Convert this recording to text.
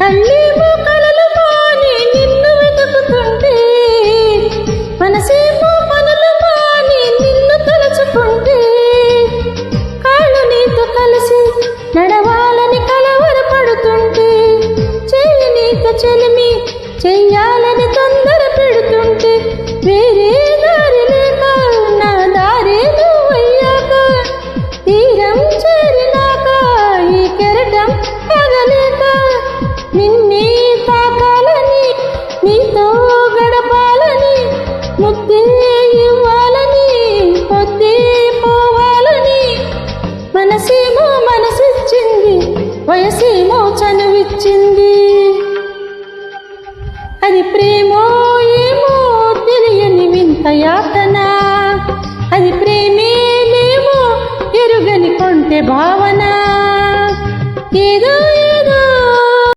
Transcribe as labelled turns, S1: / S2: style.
S1: కళ్ళేమో కలలు మాని నిన్ను వెతుకుతుంటే, మనసేమో పనులు మాని నిన్ను తలుచుకుంటే, కాళ్ళు నీతో కలిసి నడవాలని కలవరపడుతుంటే, చెయ్యి నీతో చెలిమి చెయ్యాలని తొందర పెడుతుంటే, వేరే దారి లేక నా దారి నువ్వయ్యాక, తీరం చేరినాక ఈ కెరటం కదలేక, నిన్నే తాకాలని నీతో గడపాలని, ముద్దే ఇవ్వాలని పొద్దే పోవాలని, మనసేమో మనసిచ్చింది వయసేమో చనువిచ్చింది. అది ప్రేమో ఏమో తెలియని వింత యాతన, అది ప్రేమేనేమో ఎరుగని కొంటె భావన, ఏదో